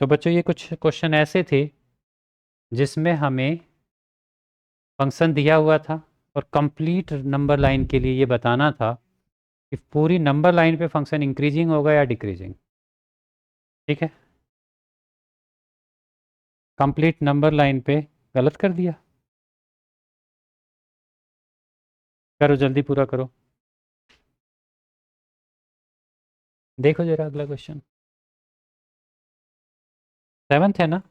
Speaker 1: तो बच्चों ये कुछ क्वेश्चन ऐसे थे जिसमें हमें फंक्शन दिया हुआ था और कंप्लीट नंबर लाइन के लिए ये बताना था कि पूरी नंबर लाइन पे फंक्शन इंक्रीजिंग होगा या डिक्रीजिंग। ठीक है, कंप्लीट नंबर लाइन पे गलत कर दिया। करो जल्दी पूरा करो। देखो जरा अगला क्वेश्चन, 7th है ना?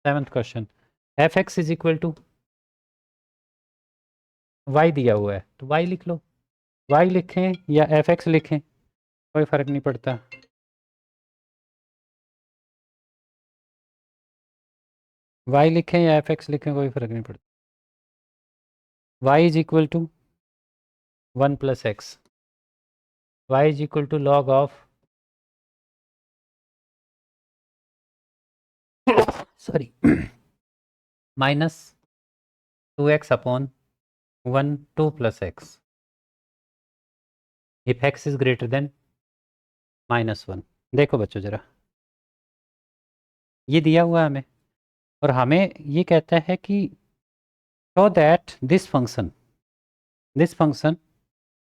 Speaker 1: 7th question, f x is equal to y दिया हुआ है तो वाई लिख लो। वाई लिखें या एफ एक्स लिखें कोई फ़र्क नहीं पड़ता। वाई लिखें या एफ एक्स लिखें कोई फ़र्क नहीं पड़ता। Y is equal to 1 + x, y is equal to log of sorry -2x upon 1 2 + x if x is greater than -1। देखो बच्चों ज़रा, ये दिया हुआ है हमें और हमें ये कहता है कि show that this function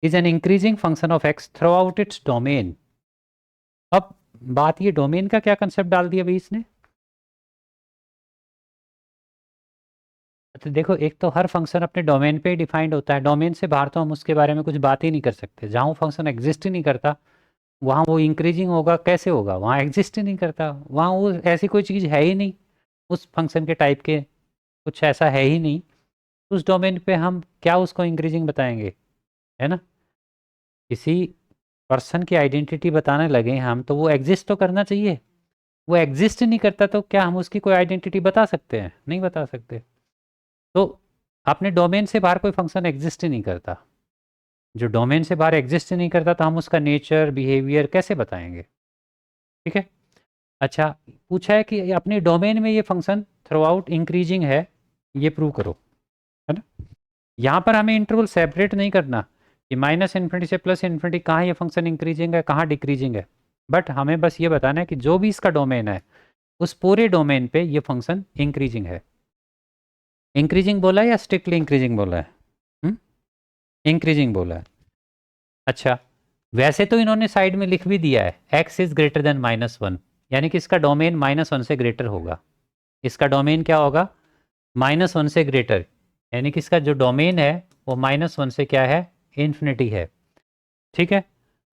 Speaker 1: is an increasing function of x through out its domain. अब बात ये डोमेन का क्या कंसेप्ट डाल दिया भाई इसने। तो देखो, एक तो हर फंक्शन अपने डोमेन पे डिफाइंड होता है, डोमेन से बाहर तो हम उसके बारे में कुछ बात ही नहीं कर सकते। जहाँ वो फंक्शन एग्जिस्ट ही नहीं करता वहाँ वो इंक्रीजिंग होगा कैसे होगा? वहाँ एग्जिस्ट ही नहीं करता, वहाँ वो ऐसी कोई चीज़ है ही नहीं, उस फंक्शन के टाइप के कुछ ऐसा है ही नहीं। उस डोमेन पे हम क्या उसको इंक्रीजिंग बताएंगे, है ना? किसी पर्सन की आइडेंटिटी बताने लगे हम तो वो एग्जिस्ट तो करना चाहिए। वो एग्जिस्ट नहीं करता तो क्या हम उसकी कोई आइडेंटिटी बता सकते हैं? नहीं बता सकते। तो अपने डोमेन से बाहर कोई फंक्शन एग्जिस्ट ही नहीं करता। जो डोमेन से बाहर एग्जिस्ट ही नहीं करता तो हम उसका नेचर बिहेवियर कैसे बताएंगे? ठीक है, अच्छा, पूछा है कि अपने डोमेन में ये फंक्शन थ्रू आउट इंक्रीजिंग है, ये प्रूव करो, है ना? यहाँ पर हमें इंटरवल सेपरेट नहीं करना कि -∞ से +∞ कहाँ ये फंक्शन इंक्रीजिंग है कहाँ डिक्रीजिंग है, बट हमें बस ये बताना है कि जो भी इसका डोमेन है उस पूरे डोमेन पे ये फंक्शन इंक्रीजिंग है। इंक्रीजिंग बोला है या स्ट्रिक्टली इंक्रीजिंग बोला है? इंक्रीजिंग बोला है। अच्छा, वैसे तो इन्होंने साइड में लिख भी दिया है x इज ग्रेटर देन -1, यानी कि इसका डोमेन -1 से ग्रेटर होगा। इसका डोमेन क्या होगा? -1 से ग्रेटर, यानी कि इसका जो डोमेन है वो -1 से क्या है? इन्फिनिटी है। ठीक है,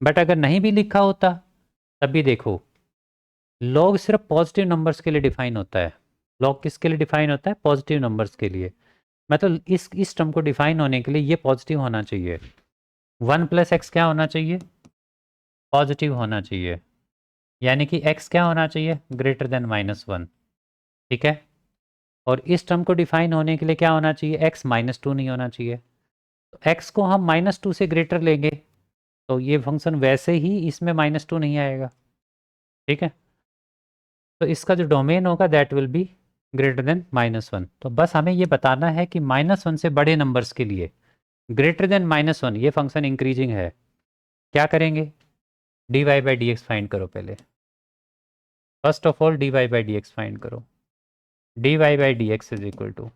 Speaker 1: बट अगर नहीं भी लिखा होता तब भी देखो लॉग सिर्फ पॉजिटिव नंबर्स के लिए डिफाइन होता है। लॉग किसके लिए डिफाइन होता है? पॉजिटिव नंबर्स के लिए। मतलब इस टर्म को डिफाइन होने के लिए ये पॉजिटिव होना चाहिए। 1+x क्या होना चाहिए? पॉजिटिव होना चाहिए। यानी कि x क्या होना चाहिए? Greater than -1। ठीक है। और इस टर्म को डिफाइन होने के लिए क्या होना चाहिए? x -2 नहीं होना चाहिए। तो x को हम -2 से ग्रेटर लेंगे तो ये फंक्शन वैसे ही इसमें -2 नहीं आएगा। ठीक है। तो इसका जो डोमेन होगा that will be greater than -1। तो बस हमें ये बताना है कि -1 से बड़े नंबर्स के लिए ग्रेटर देन -1 ये फंक्शन इंक्रीजिंग है। क्या करेंगे? dy by D x find करो पहले। First of all dy by D x find करो। dy by D x is equal to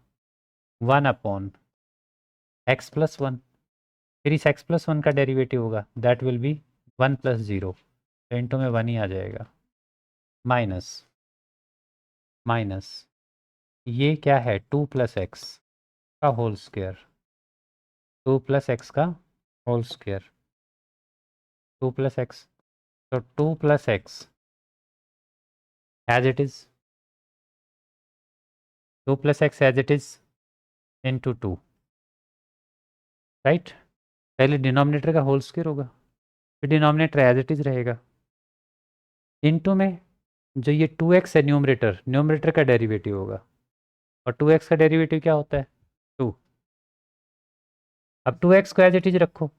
Speaker 1: 1/x+1। फिर इस x+1 का डेरिवेटिव होगा दैट विल बी 1+0। तो इंटू में 1 ही आ जाएगा। माइनस माइनस ये क्या है? 2+x का होल स्क्वायर। 2+x का होल स्क्वायर। 2+x। तो 2+x as it is. 2+x as it is into 2। Right. पहले डिनोमिनेटर का होल स्क्वायर होगा, फिर डिनोमिनेटर एज इट इज रहेगा। इंटू में जो ये 2x है न्यूमरेटर का डेरिवेटिव होगा। और 2x का डेरिवेटिव क्या होता है? 2। अब 2x को एज इट इज रखो।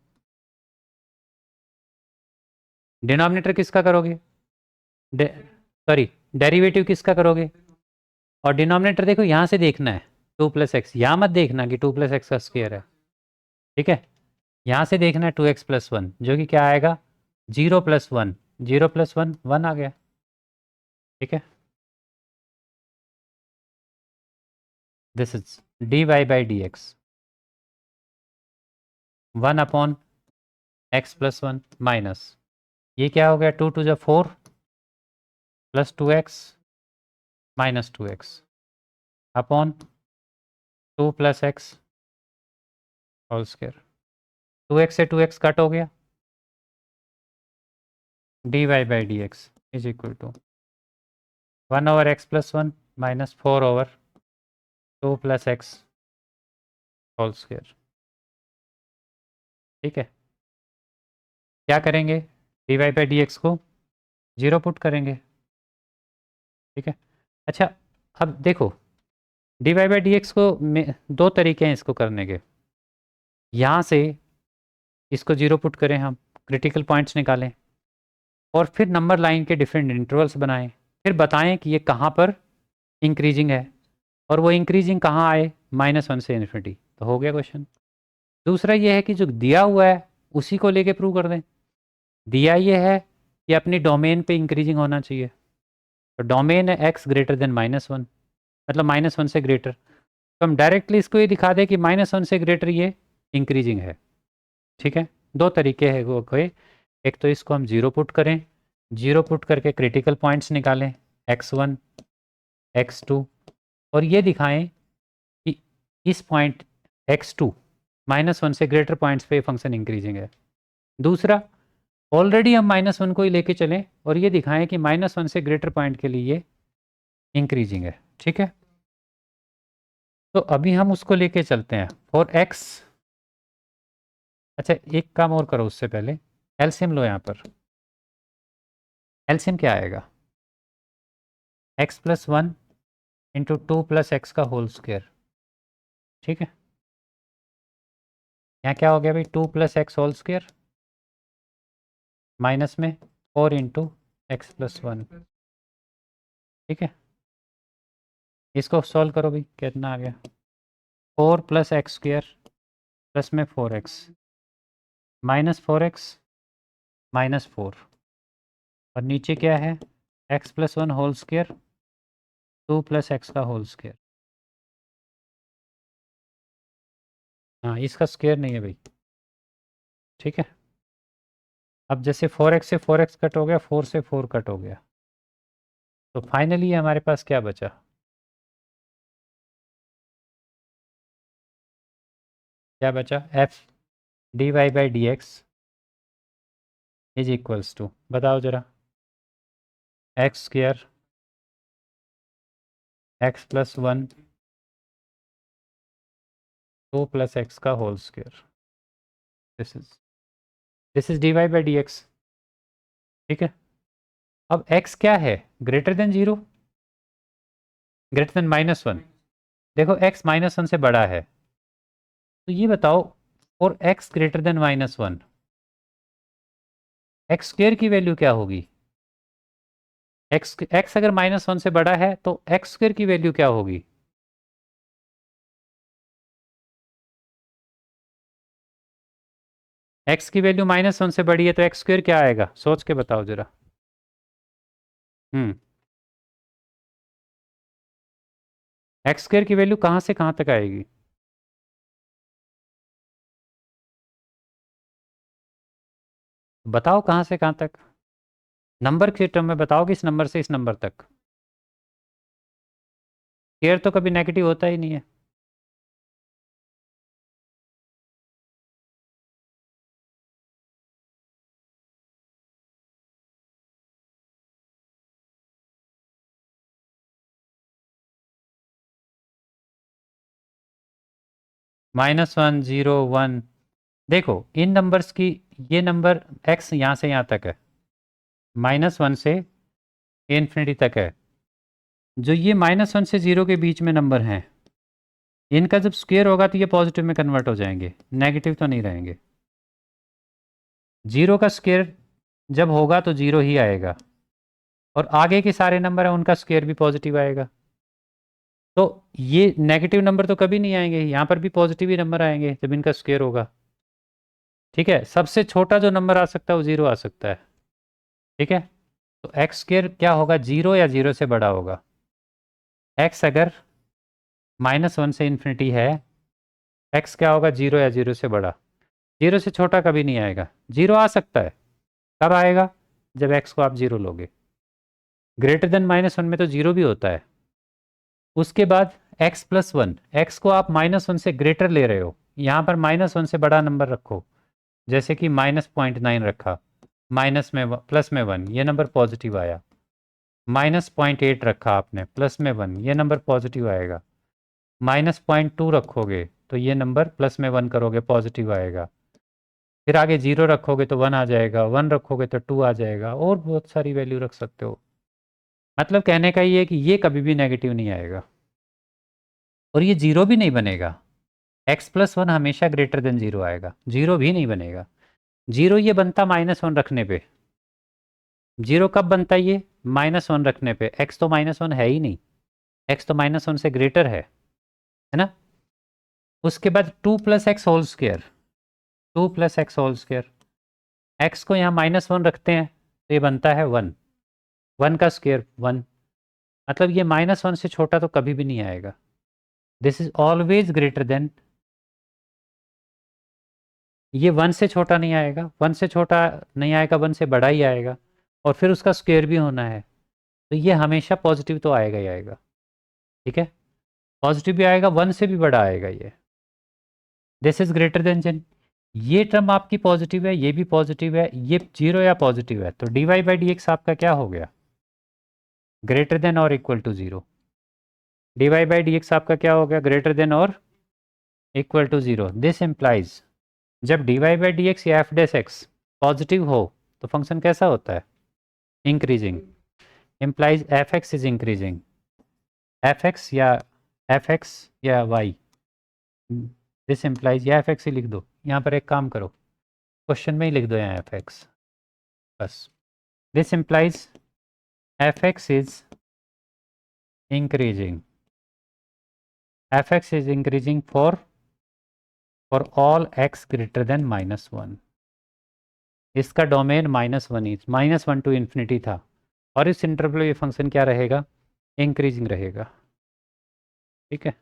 Speaker 1: डिनोमिनेटर किसका करोगे? सॉरी, डेरिवेटिव किसका करोगे? और डिनोमिनेटर देखो यहाँ से देखना है 2+x, यहाँ मत देखना कि 2+x का स्क्वायर है। ठीक है। यहाँ से देखना है 2x+1 जो कि क्या आएगा? 0+1। 0+1 1 आ गया। ठीक है। This is dy by D x 1/x+1 minus ये क्या हो गया? 2 × 4 plus 2x minus 2x upon 2+x whole square. 2x से 2x कट हो गया। dy by D x is equal to 1/x+1 minus 4/2+x whole square. ठीक है। क्या करेंगे? dy बाई डी एक्स को 0 पुट करेंगे। ठीक है। अच्छा, अब देखो dy बाई डी एक्स को दो तरीके हैं इसको करने के। यहाँ से इसको 0 पुट करें, हम क्रिटिकल पॉइंट्स निकालें और फिर नंबर लाइन के डिफरेंट इंटरवल्स बनाएं, फिर बताएं कि ये कहाँ पर इंक्रीजिंग है और वो इंक्रीजिंग कहाँ आए? -1 से इन्फिनिटी। तो हो गया क्वेश्चन। दूसरा ये है कि जो दिया हुआ है उसी को लेके प्रूव कर दें। दिया ये है कि अपनी डोमेन पे इंक्रीजिंग होना चाहिए। तो डोमेन है x ग्रेटर देन -1, मतलब -1 से ग्रेटर। तो हम डायरेक्टली इसको ये दिखा दें कि -1 से ग्रेटर ये इंक्रीजिंग है। ठीक है। दो तरीके हैं वो कोई। एक तो इसको हम 0 पुट करें, 0 पुट करके क्रिटिकल पॉइंट्स निकालें x1 x2 और ये दिखाएं कि इस पॉइंट x2 -1 से ग्रेटर पॉइंट्स पे फंक्शन इंक्रीजिंग है। दूसरा, ऑलरेडी हम -1 को ही लेके चलें और ये दिखाएं कि -1 से ग्रेटर पॉइंट के लिए ये इंक्रीजिंग है। ठीक है। तो अभी हम उसको लेके चलते हैं फॉर x। अच्छा, एक काम और करो उससे पहले, एलसीएम लो यहाँ पर। एलसीएम क्या आएगा? x+1 इंटू 2+x का होल स्क्वायर। ठीक है। यहाँ क्या हो गया भाई? 2+x होल स्क्वायर माइनस में 4 इंटू x+1। ठीक है। इसको सॉल्व करो भाई, कितना आ गया? 4+x² प्लस में 4x -4x -4 और नीचे क्या है? x+1 होल स्क्वायर 2+x का होल स्क्वायर। हाँ, इसका स्क्वायर नहीं है भाई। ठीक है। अब जैसे 4x से 4x कट हो गया, 4 से 4 कट हो गया, तो फाइनली हमारे पास क्या बचा? क्या बचा? f dy by D x is equals to, बताओ जरा। X square X plus 1 2 plus X का whole square, this is D Y by D X. ठीक है, अब x क्या है, ग्रेटर देन 0, ग्रेटर देन -1। देखो x -1 से बड़ा है, तो ये बताओ और x greater than -1 x square की वैल्यू क्या होगी? x अगर -1 से बड़ा है तो एक्स स्क्वेयर की वैल्यू क्या होगी? x की वैल्यू -1 से बड़ी है तो एक्स स्क्वेयर क्या आएगा, सोच के बताओ जरा। एक्स स्क्वेयर की वैल्यू कहाँ से कहाँ तक आएगी? बताओ कहाँ से कहाँ तक, नंबर के टर्म में बताओ कि इस नंबर से इस नंबर तक। स्क्वेयर तो कभी नेगेटिव होता ही नहीं है। -1 0 1, देखो इन नंबर्स की, ये नंबर x यहाँ से यहाँ तक है, -1 से इन्फिनिटी तक है। जो ये -1 से 0 के बीच में नंबर हैं, इनका जब स्क्वेयर होगा तो ये पॉजिटिव में कन्वर्ट हो जाएंगे, नेगेटिव तो नहीं रहेंगे। 0 का स्क्वेयर जब होगा तो 0 ही आएगा, और आगे के सारे नंबर हैं उनका स्क्वेयर भी पॉजिटिव आएगा। तो ये नेगेटिव नंबर तो कभी नहीं आएंगे, यहाँ पर भी पॉजिटिव ही नंबर आएंगे जब इनका स्क्वेयर होगा। ठीक है, सबसे छोटा जो नंबर आ सकता है वो 0 आ सकता है। ठीक है, तो एक्स स्क्वेयर क्या होगा, 0 या 0 से बड़ा होगा। एक्स अगर -1 से इन्फिनिटी है, एक्स क्या होगा, 0 या 0 से बड़ा। 0 से छोटा कभी नहीं आएगा, 0 आ सकता है, कब आएगा, जब एक्स को आप 0 लोगे। ग्रेटर देन -1 में तो 0 भी होता है। उसके बाद x प्लस 1, एक्स को आप -1 से ग्रेटर ले रहे हो, यहाँ पर -1 से बड़ा नंबर रखो, जैसे कि -0.9 रखा, माइनस में प्लस में 1, ये नंबर पॉजिटिव आया। -0.8 रखा आपने, प्लस में 1, ये नंबर पॉजिटिव आएगा। -0.2 रखोगे तो ये नंबर प्लस में 1 करोगे पॉजिटिव आएगा। फिर आगे 0 रखोगे तो 1 आ जाएगा, 1 रखोगे तो 2 आ जाएगा, और बहुत सारी वैल्यू रख सकते हो। मतलब कहने का ये है कि ये कभी भी नेगेटिव नहीं आएगा, और ये 0 भी नहीं बनेगा। x प्लस 1 हमेशा ग्रेटर देन 0 आएगा, 0 भी नहीं बनेगा। 0 ये बनता -1 रखने पे। 0 कब बनता है ये, -1 रखने पे। x तो -1 है ही नहीं, x तो -1 से ग्रेटर है ना। उसके बाद 2 plus x whole square, 2 plus x whole square, x को यहाँ -1 रखते हैं तो ये बनता है 1, 1 का स्क्वेयर 1। मतलब ये -1 से छोटा तो कभी भी नहीं आएगा, this is always greater than. ये 1 से छोटा नहीं आएगा, 1 से छोटा नहीं आएगा, 1 से बड़ा ही आएगा, और फिर उसका स्क्वेयर भी होना है, तो ये हमेशा पॉजिटिव तो आएगा ही आएगा। ठीक है, पॉजिटिव भी आएगा, 1 से भी बड़ा आएगा ये, दिस इज ग्रेटर देन 10। ये टर्म आपकी पॉजिटिव है, ये भी पॉजिटिव है, ये 0 या पॉजिटिव है, तो d Y by D x आपका क्या हो गया, ग्रेटर देन और equal to 0। D Y by D x आपका क्या हो गया, ग्रेटर देन और इक्वल टू 0। दिस इम्प्लाइज जब d Y by D x या एफ डेस एक्स पॉजिटिव हो तो फंक्शन कैसा होता है, increasing. Implies f x is increasing, f x या वाई, दिस इम्प्लाइज, या एफ एक्स ही लिख दो, यहाँ पर एक काम करो, क्वेश्चन में ही लिख दो यहाँ एफ एक्स बस। This implies f x is increasing, f x is increasing for all x greater than -1। इसका डोमेन -1 टू इन्फिनिटी था, और इस इंटरवल ये फंक्शन क्या रहेगा, इंक्रीजिंग रहेगा। ठीक है।